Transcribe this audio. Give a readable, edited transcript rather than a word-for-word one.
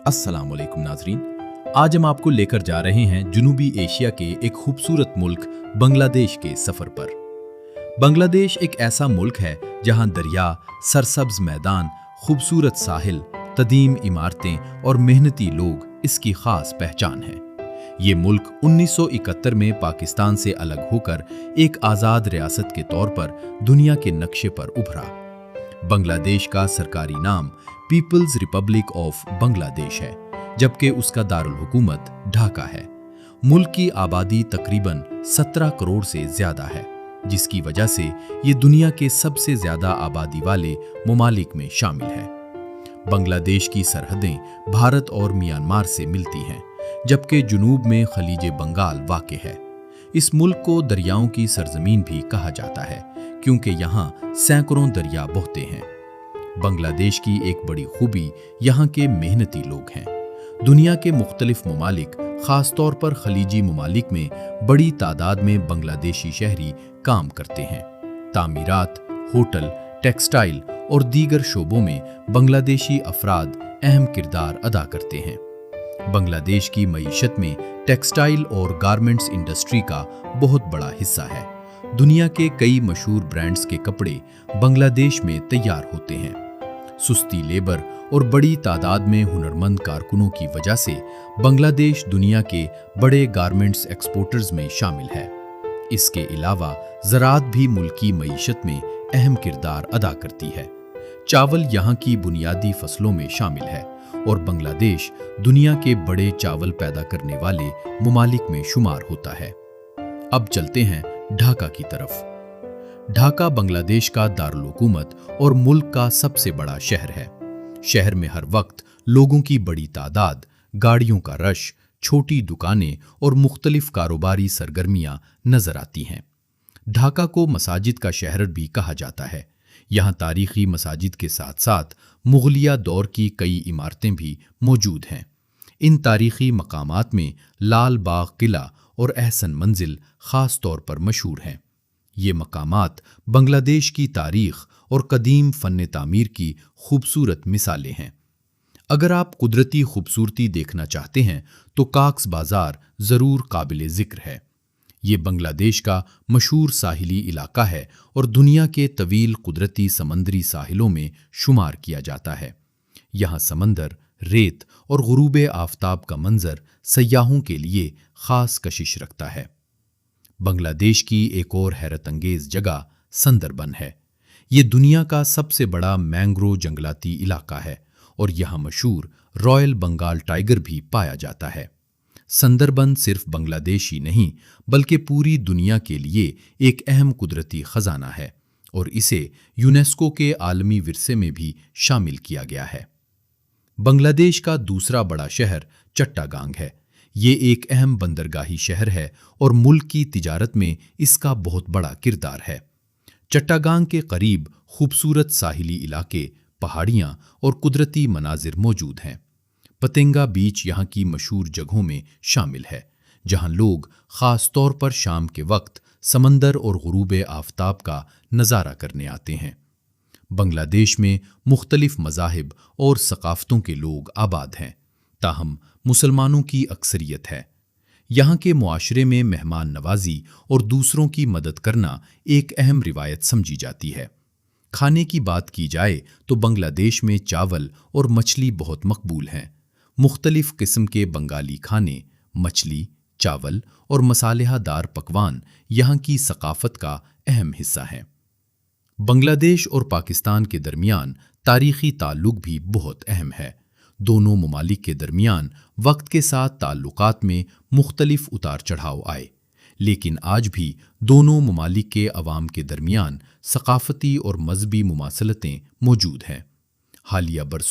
अस्सलाम वालेकुम नाजरीन। आज हम आपको लेकर जा रहे हैं जनूबी एशिया के एक खूबसूरत मुल्क बांग्लादेश के सफर पर। बांग्लादेश एक ऐसा मुल्क है जहां दरिया, सरसब्ज मैदान, खूबसूरत साहिल, कदीम इमारतें और मेहनती लोग इसकी खास पहचान है। ये मुल्क 1971 में पाकिस्तान से अलग होकर एक आज़ाद रियासत के तौर पर दुनिया के नक्शे पर उभरा। बांग्लादेश का सरकारी नाम पीपल्स रिपब्लिक ऑफ बांग्लादेश है, जबकि उसका दारुल हुकूमत ढाका है। मुल्क की आबादी तकरीबन 17 करोड़ से ज्यादा है, जिसकी वजह से ये दुनिया के सबसे ज्यादा आबादी वाले ममालिक में शामिल है। बांग्लादेश की सरहदें भारत और म्यांमार से मिलती हैं, जबकि जुनूब में खलीज बंगाल वाक़ है। इस मुल्क को दरियाओं की सरजमीन भी कहा जाता है, क्योंकि यहाँ सैकड़ों दरिया बहते हैं। बांग्लादेश की एक बड़ी खूबी यहाँ के मेहनती लोग हैं। दुनिया के मुख्तलिफ ममालिक, खास तौर पर खलीजी ममालिक में बड़ी तादाद में बांग्लादेशी शहरी काम करते हैं। तामीरात, होटल, टेक्सटाइल और दीगर शोबों में बांग्लादेशी अफराद अहम किरदार अदा करते हैं। बांग्लादेश की मईशत में टेक्सटाइल और गारमेंट्स इंडस्ट्री का बहुत बड़ा हिस्सा है। दुनिया के कई मशहूर ब्रांड्स के कपड़े बांग्लादेश में तैयार होते हैं। सुस्ती लेबर और बड़ी तादाद में हुनरमंद कारकुनों की वजह से बांग्लादेश दुनिया के बड़े गारमेंट्स एक्सपोर्टर्स में शामिल है। इसके अलावा ज़राअत भी मुल्क की मईशत में अहम किरदार अदा करती है। चावल यहाँ की बुनियादी फसलों में शामिल है और बांग्लादेश दुनिया के बड़े चावल पैदा करने वाले ममालिक में शुमार होता है। अब चलते हैं ढाका की तरफ। ढाका बांग्लादेश का दारुल हुकूमत और मुल्क का सबसे बड़ा शहर है। शहर में हर वक्त लोगों की बड़ी तादाद, गाड़ियों का रश, छोटी दुकानें और मुख्तलिफ कारोबारी सरगर्मियां नजर आती हैं। ढाका को मसाजिद का शहर भी कहा जाता है। यहाँ तारीखी मसाजिद के साथ साथ मुगलिया दौर की कई इमारतें भी मौजूद हैं। इन तारीखी मकामात में लाल बाग किला और अहसन मंजिल खास तौर पर मशहूर हैं। ये मकामात बांग्लादेश की तारीख और कदीम फ़न तामीर की खूबसूरत मिसालें हैं। अगर आप कुदरती खूबसूरती देखना चाहते हैं तो काक्स बाजार ज़रूर काबिल ज़िक्र है। ये बांग्लादेश का मशहूर साहिली इलाका है और दुनिया के तवील कुदरती समंदरी साहिलों में शुमार किया जाता है। यहाँ समंदर, रेत और गुरूब आफताब का मंजर सयाहों के लिए खास कशिश रखता है। बांग्लादेश की एक और हैरत अंगेज जगह संदरबन है। ये दुनिया का सबसे बड़ा मैंग्रोव जंगलाती इलाका है और यहाँ मशहूर रॉयल बंगाल टाइगर भी पाया जाता है। संदरबन सिर्फ बांग्लादेश ही नहीं बल्कि पूरी दुनिया के लिए एक अहम कुदरती खजाना है और इसे यूनेस्को के आलमी विरसे में भी शामिल किया गया है। बांग्लादेश का दूसरा बड़ा शहर चट्टागांग है। ये एक अहम बंदरगाही शहर है और मुल्क की तिजारत में इसका बहुत बड़ा किरदार है। चट्टागांग के करीब खूबसूरत साहिली इलाके, पहाड़ियाँ और कुदरती मनाजिर मौजूद हैं। पतेंगा बीच यहाँ की मशहूर जगहों में शामिल है, जहाँ लोग ख़ास तौर पर शाम के वक्त समंदर और गुरूब आफताब का नज़ारा करने आते हैं। बांग्लादेश में मुख्तलिफ मज़ाहिब और सकाफ़तों के लोग आबाद हैं, ताहम मुसलमानों की अक्सरियत है। यहाँ के मुआशरे में मेहमान नवाजी और दूसरों की मदद करना एक अहम रिवायत समझी जाती है। खाने की बात की जाए तो बांग्लादेश में चावल और मछली बहुत मकबूल हैं। मुख्तलिफ किस्म के बंगाली खाने, मछली, चावल और मसालेदार पकवान यहाँ की सकाफत का अहम हिस्सा हैं। बांग्लादेश और पाकिस्तान के दरमियान तारीखी ताल्लुक भी बहुत अहम है। दोनों ममालिक के दरमियान वक्त के साथ ताल्लुकात में मुख्तलिफ उतार चढ़ाव आए, लेकिन आज भी दोनों ममालिक के अवाम के दरमियान सकाफती और मजहबी मुमासलतें मौजूद हैं। हालिया बरसों